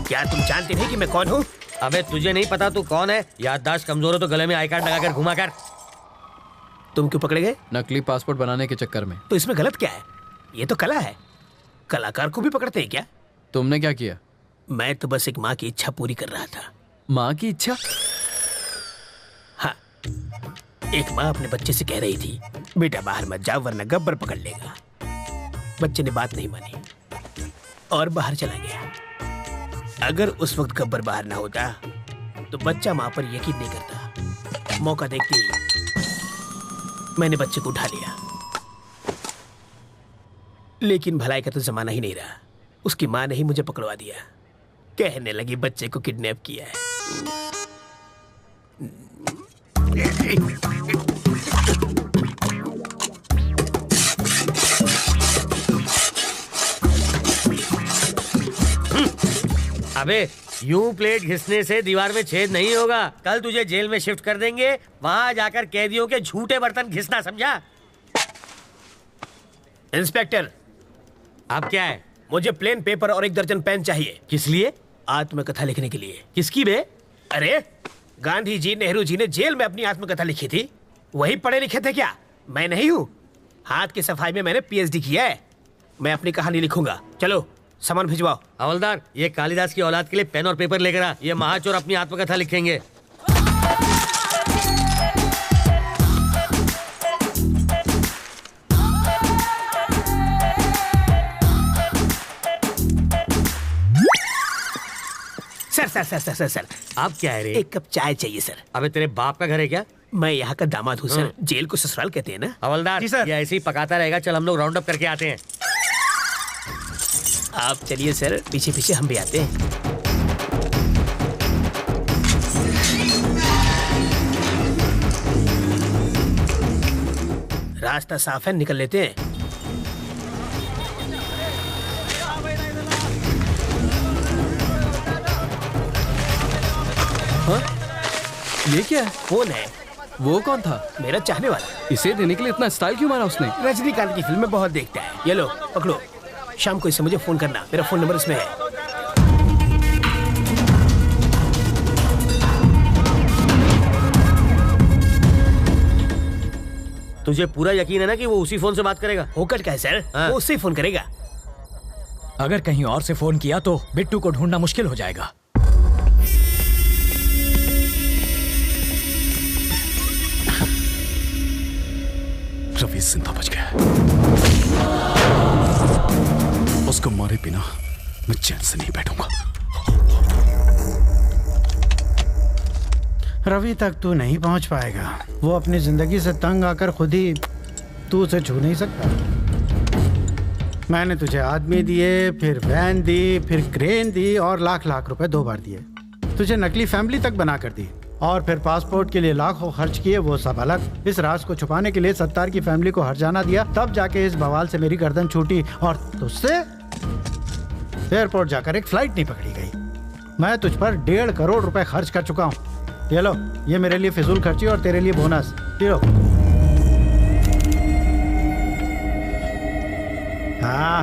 क्या तुम जानते नहीं कि मैं कौन हूँ? अबे तुझे नहीं पता तू कौन है? याददाश्त कमजोर हो तो गले में आई कार्ड लगाकर घुमा कर। तुम क्यों पकड़े गए? नकली पासपोर्ट बनाने के चक्कर में। तो इसमें गलत क्या है? ये तो कला है, कलाकार को भी पकड़ते हैं क्या? तुमने क्या किया? मैं तो बस एक माँ की इच्छा पूरी कर रहा था। माँ की इच्छा? हाँ, एक माँ अपने बच्चे से कह रही थी, बेटा बाहर मत जाओ वरना गब्बर पकड़ लेगा। बच्चे ने बात नहीं मानी और बाहर चला गया। अगर उस वक्त गब्बर बाहर ना होता तो बच्चा माँ पर यकीन नहीं करता। मौका देखते ही मैंने बच्चे को उठा लिया, लेकिन भलाई का तो जमाना ही नहीं रहा। उसकी माँ ने ही मुझे पकड़वा दिया, कहने लगी बच्चे को किडनैप किया है। अबे यूं प्लेट घिसने से दीवार में छेद नहीं होगा। कल तुझे जेल में शिफ्ट कर देंगे, वहां जाकर कैदियों के झूठे बर्तन घिसना, समझा? इंस्पेक्टर, अब क्या है? मुझे प्लेन पेपर और 1 दर्जन पेन चाहिए। किस लिए? आत्मकथा लिखने के लिए। किसकी बे? अरे गांधी जी, नेहरू जी ने जेल में अपनी आत्मकथा लिखी थी, वही पढ़े लिखे थे क्या? मैं नहीं हूँ। हाथ की सफाई में मैंने PhD किया है। मैं अपनी कहानी लिखूंगा। चलो सामान भिजवाओ। हवलदार, ये कालिदास की औलाद के लिए पेन और पेपर लेकर आ। ये महाचोर अपनी आत्मकथा लिखेंगे। सर आप क्या है रे? 1 कप चाय चाहिए सर। अबे तेरे बाप का घर है क्या? मैं यहाँ का दामाद हूँ सर। जेल को ससुराल कहते हैं ना। हवलदार, जी सर। ये ऐसे ही पकाता रहेगा। चल हम लोग राउंड अप करके आते हैं। आप चलिए सर, पीछे पीछे हम भी आते हैं। रास्ता साफ है, निकल लेते हैं। हाँ? ये क्या है? कौन है? वो कौन था? मेरा चाहने वाला। इसे देने के लिए इतना स्टाइल क्यों मारा उसने? रजनीकांत की फिल्में बहुत देखता है। ये लो पकड़ो, शाम को इससे मुझे फोन करना। मेरा फोन नंबर इसमें है। तुझे पूरा यकीन है ना कि वो उसी फोन से बात करेगा? होकर क्या है सर? हाँ। वो उससे फोन करेगा। अगर कहीं और से फोन किया तो बिट्टू को ढूंढना मुश्किल हो जाएगा। रवि जिंदा बच गया। उसको मारे बिना मैं चैन से नहीं बैठूंगा। रवि तक तू नहीं पहुंच पाएगा। वो अपनी जिंदगी से तंग आकर खुद ही तू उसे छू नहीं सकता। मैंने तुझे आदमी दिए, फिर वैन दी, फिर क्रेन दी और लाख लाख रुपए 2 बार दिए। तुझे नकली फैमिली तक बना कर दी और फिर पासपोर्ट के लिए लाखों खर्च किए, वो सब अलग। इस राज को छुपाने के लिए सत्तार की फैमिली को हर्जाना दिया, तब जाके इस बवाल से मेरी गर्दन छूटी और तुझसे एयरपोर्ट जाकर एक फ्लाइट नहीं पकड़ी गई। मैं तुझ पर 1.5 करोड़ रुपए खर्च कर चुका हूँ। ये लो, ये मेरे लिए फिजूल खर्ची और तेरे लिए बोनस। ये लो। हाँ,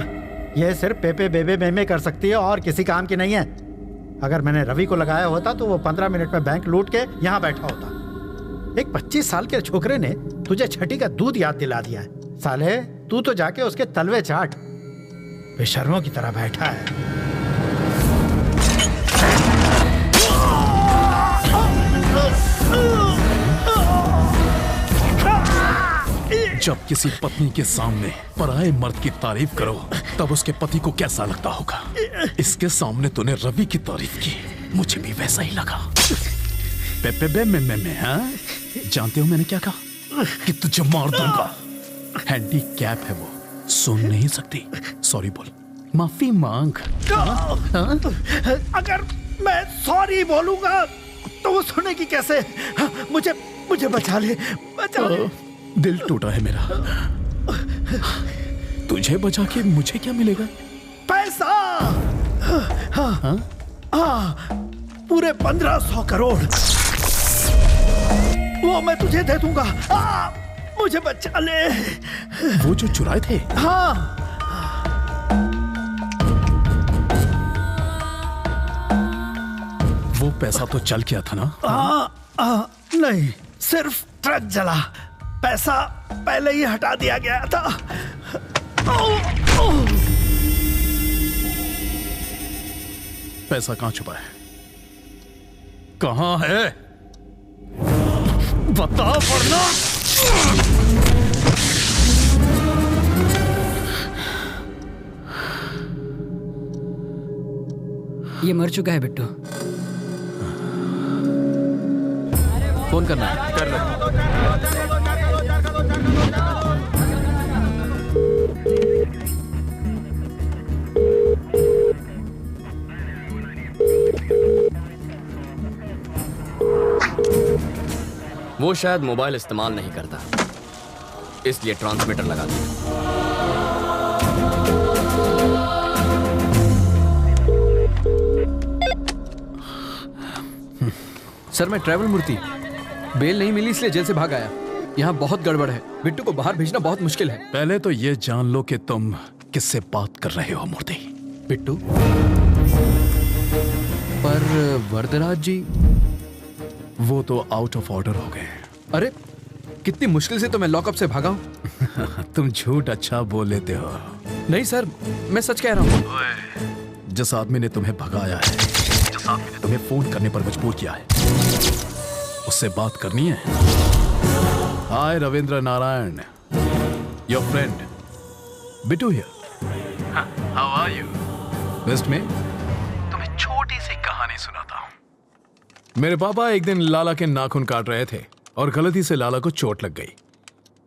ये सिर्फ पेपे बेबे मेमे कर सकती है और किसी काम की नहीं है। अगर मैंने रवि को लगाया होता तो वो 15 मिनट में बैंक लूट के यहाँ बैठा होता। एक 25 साल के छोकरे ने तुझे छठी का दूध याद दिला दिया है। साले, तू तो जाके उसके तलवे चाट। बेशर्मों की तरह बैठा है। जब किसी पत्नी के सामने पराये मर्द की तारीफ करो तब उसके पति को कैसा लगता होगा। इसके सामने तूने रवि की तारीफ की, मुझे भी वैसा ही लगा। पे में हाँ? जानते हो मैंने क्या कहा? कि तुझे मार दूंगा। हैंडीकैप है वो, सुन नहीं सकती। सॉरी बोल, माफी मांग। हाँ? अगर मैं सॉरी बोलूंगा तो वो सुनेगी कैसे? मुझे बचा ले, बचा ले। दिल टूटा है मेरा। तुझे बचा के मुझे क्या मिलेगा? पैसा। हाँ? पूरे 1500 करोड़ वो मैं तुझे दे दूंगा। मुझे बचा ले। वो जो चुराए थे? हाँ। पैसा तो चल गया था ना? नहीं, सिर्फ ट्रक जला, पैसा पहले ही हटा दिया गया था। पैसा कहाँ छुपा है? कहाँ है? बताओ वरना। ये मर चुका है बिट्टू। फोन करना है। कर लो। वो शायद मोबाइल इस्तेमाल नहीं करता, इसलिए ट्रांसमीटर लगा दिया। सर मैं ट्रैवल मूर्ति, बेल नहीं मिली इसलिए जेल से भाग आया। यहाँ बहुत गड़बड़ है, बिट्टू को बाहर भेजना बहुत मुश्किल है। पहले तो ये जान लो कि तुम किससे बात कर रहे हो मूर्ति। बिट्टू? पर वरदराज जी? वो तो आउट ऑफ ऑर्डर हो गए। अरे कितनी मुश्किल से तो मैं लॉकअप से भागा हूँ। तुम झूठ अच्छा बोल लेते हो। नहीं सर, मैं सच कह रहा हूँ। जिस आदमी ने तुम्हें भगाया है, जिस आदमी ने तुम्हें फोन करने पर मजबूर किया है, उससे बात करनी है। Hi Ravindra Narayan, your friend Bittu here. How are you? Best में तुम्हें छोटी सी कहानी सुनाता हूं। मेरे पापा एक दिन लाला के नाखून काट रहे थे और गलती से लाला को चोट लग गई।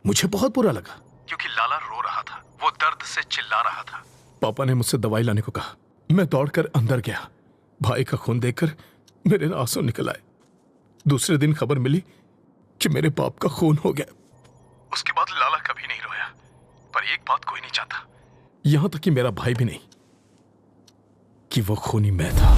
मुझे बहुत बुरा लगा क्योंकि लाला रो रहा था, वो दर्द से चिल्ला रहा था। पापा ने मुझसे दवाई लाने को कहा। मैं दौड़कर अंदर गया। भाई का खून देखकर मेरे आंसू निकल आए। दूसरे दिन खबर मिली कि मेरे बाप का खून हो गया। उसके बाद लाला कभी नहीं रोया, पर एक बात कोई नहीं जानता, यहां तक कि मेरा भाई भी नहीं, कि वो खूनी मैं था।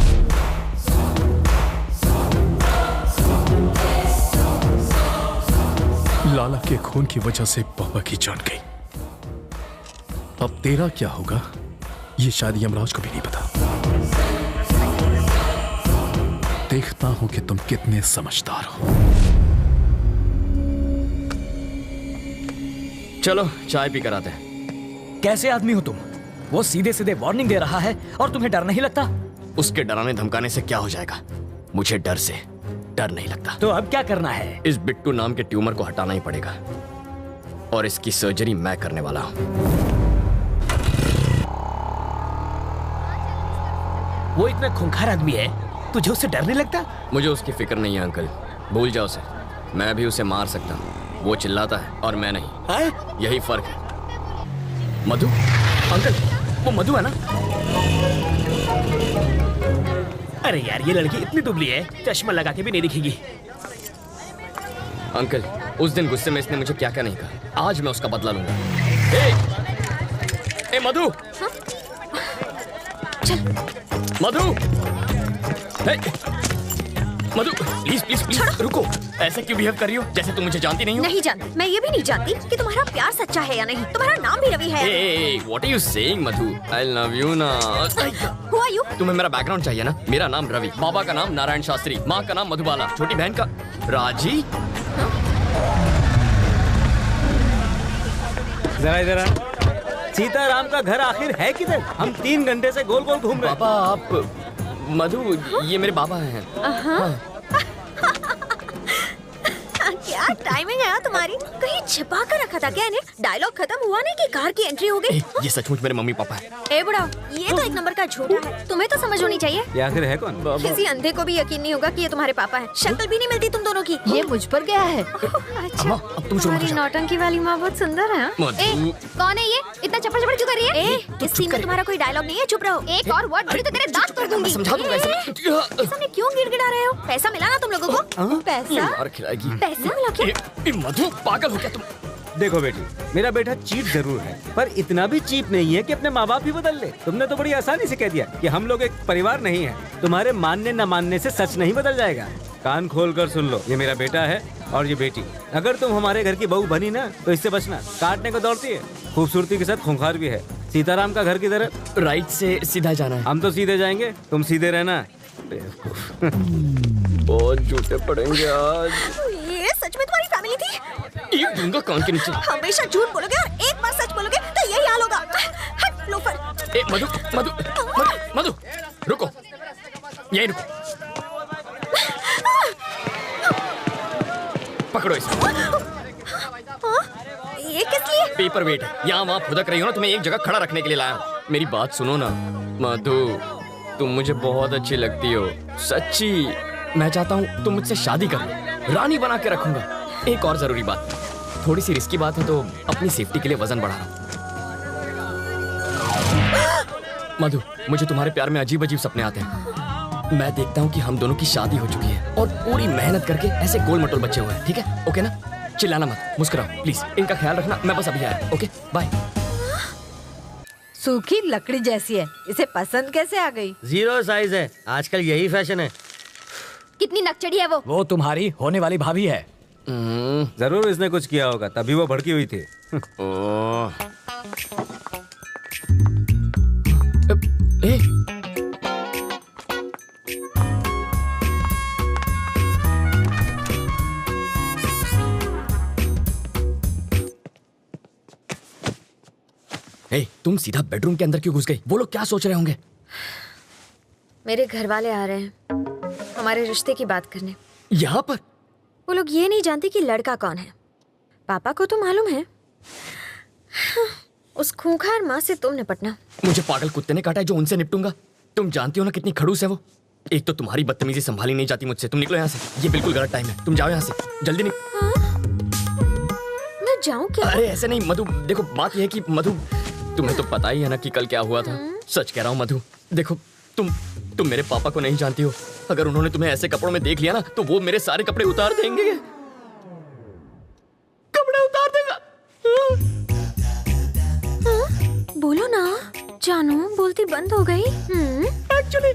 लाला के खून की वजह से पापा की जान गई। अब तेरा क्या होगा ये शायद यमराज को भी नहीं पता। देखता हूं कि तुम कितने समझदार हो। चलो चाय पी कर आते हैं। कैसे आदमी हो तुम? वो सीधे सीधे वार्निंग दे रहा है और तुम्हें डर नहीं लगता? उसके डराने धमकाने से क्या हो जाएगा? मुझे डर से डर नहीं लगता। तो अब क्या करना है? इस बिट्टू नाम के ट्यूमर को हटाना ही पड़ेगा और इसकी सर्जरी मैं करने वाला हूं। वो इतना खूंखार आदमी है, तुझे उससे डर नहीं लगता? मुझे उसकी फिक्र नहीं है अंकल, भूल जाओ उसे। मैं भी उसे मार सकता हूँ, वो चिल्लाता है और मैं नहीं। यही फर्क है। मधु अंकल, वो मधु है ना? अरे यार ये लड़की इतनी दुबली है, चश्मा लगा के भी नहीं दिखेगी। अंकल उस दिन गुस्से में इसने मुझे क्या क्या नहीं कहा, आज मैं उसका बदला लूंगा। ए मधु, चल। मधु, मधु प्लीज प्लीज प्लीज रुको। ऐसे क्यों बिहेव कर रही हो जैसे तुम मुझे जानती नहीं हो? नहीं जानती। मैं ये भी नहीं जानती कि तुम्हारा प्यार सच्चा है या नहीं। तुम्हारा नाम भी रवि है। What are you saying Madhu? I love you ना। Who are you? तुम्हें मेरा बैकग्राउंड चाहिए ना? मेरा नाम रवि, बाबा का नाम नारायण शास्त्री, माँ का नाम मधुबाला, छोटी बहन का राजी। जरा इधर आ। सीताराम का घर आखिर है किधर? हम 3 घंटे से गोल गोल घूम रहे हैं। पापा आप मधु, ये मेरे बाबा हैं। क्या टाइमिंग है तुम्हारी? कहीं छिपा कर रखा था क्या इन्हें? डायलॉग खत्म हुआ नहीं कि कार की एंट्री हो गई। ये सचमुच मेरे मम्मी पापा है। ए बुढ़ा, ये तो एक नंबर का झूठा है। तुम्हें तो समझ होनी चाहिए। ये आखिर है कौन? किसी अंधे को भी यकीन नहीं होगा कि ये तुम्हारे पापा है। शक्ल भी नहीं मिलती तुम दोनों की। ये मुझ पर गया है। अच्छा, अब तुम तुम्हारी नौटंकी वाली माँ बहुत सुंदर है। कौन है ये? इतना चप्पड़ चप्पड़ क्यों कर रही है? इस सीन में तुम्हारा कोई डायलॉग नहीं है, चुप रहो। एक और वर्ड बोली तो तेरे दांत तोड़ दूंगी। समझा दूंगा इसे। सामने क्यों गिड़गिड़ा रहे हो? पैसा मिला ना तुम लोगों को? पैसा? और खिलाएगी। पैसा मिला क्या? मधु पागल हो क्या तुम? देखो बेटी, मेरा बेटा चीप जरूर है, पर इतना भी चीप नहीं है कि अपने माँ बाप ही बदल ले। तुमने तो बड़ी आसानी से कह दिया कि हम लोग एक परिवार नहीं है। तुम्हारे मानने न मानने से सच नहीं बदल जाएगा। कान खोल कर सुन लो, ये मेरा बेटा है और ये बेटी। अगर तुम हमारे घर की बहू बनी ना तो इससे बचना। काटने को दौड़ती है, खूबसूरती के साथ खूंखार भी है। सीताराम का घर किधर है? राइट से सीधा जाना है। हम तो सीधे जाएंगे, तुम सीधे रहना। बहुत झूठे पड़ेंगे आज। ये सच में तुम्हारी फैमिली थी? ये दूंगा कान के नीचे। हमेशा झूठ बोलोगे और एक बार सच बोलोगे तो यही हाल होगा। हट लोफर। ए मधु मधु मधु मधु रुको, यही रुको। पकड़ो इसे। ये किस लिए? पेपर वेट है, यहाँ वहाँ फुदक रही हो ना, तुम्हें एक जगह खड़ा रखने के लिए लाया हूँ। मेरी बात सुनो ना मधु, तुम मुझे बहुत अच्छी लगती हो, सच्ची। मैं चाहता हूँ तुम मुझसे शादी कर लो, रानी बना के रखूंगा। एक और जरूरी बात, थोड़ी सी रिस्की बात है तो अपनी सेफ्टी के लिए वजन बढ़ा रहा हूँ। मधु, मुझे तुम्हारे प्यार में अजीब अजीब सपने आते हैं। मैं देखता हूँ कि हम दोनों की शादी हो चुकी है और पूरी मेहनत करके ऐसे गोल मटोल बच्चे हुए हैं। ठीक है? ओके ना? चिल्लाना मत, मुस्कुराओ प्लीज। इनका ख्याल रखना, मैं बस अभी आया। Okay bye. सूखी लकड़ी जैसी है, इसे पसंद कैसे आ गई? 0 साइज है, आजकल यही फैशन है। कितनी नकचड़ी है वो? वो तुम्हारी होने वाली भाभी है। जरूर इसने कुछ किया होगा, तभी वो भड़की हुई थी। ए, तुम सीधा बेडरूम के अंदर क्यों घुस गई? वो लोग क्या सोच रहे होंगे? मेरे घर वाले आ रहे हैं हमारे रिश्ते की बात करने। यहाँ पर? वो लोग ये नहीं जानते कि लड़का कौन है। पापा को तो मालूम है। उस खूंखार माँ से तुम निपटना। मुझे पागल कुत्ते ने काटा है जो उनसे निपटूंगा। तुम जानती हो ना कितनी खड़ूस है वो। एक तो तुम्हारी बदतमीजी संभाली नहीं जाती मुझसे। तुम निकलो यहाँ से, ये बिल्कुल गलत टाइम है। तुम जाओ यहाँ से, जल्दी मैं जाऊँ क्या? अरे ऐसे नहीं मधु, देखो बात यह है कि मधु, तुम्हें तो पता ही है ना कि कल क्या हुआ था। सच कह रहा हूँ मधु, देखो तुम मेरे पापा को नहीं जानती हो। अगर उन्होंने तुम्हें ऐसे कपड़ों में देख लिया ना तो वो मेरे सारे कपड़े उतार देंगे। कपड़े उतार देगा। बोलो ना जानू, बोलती बंद हो गई। एक्चुअली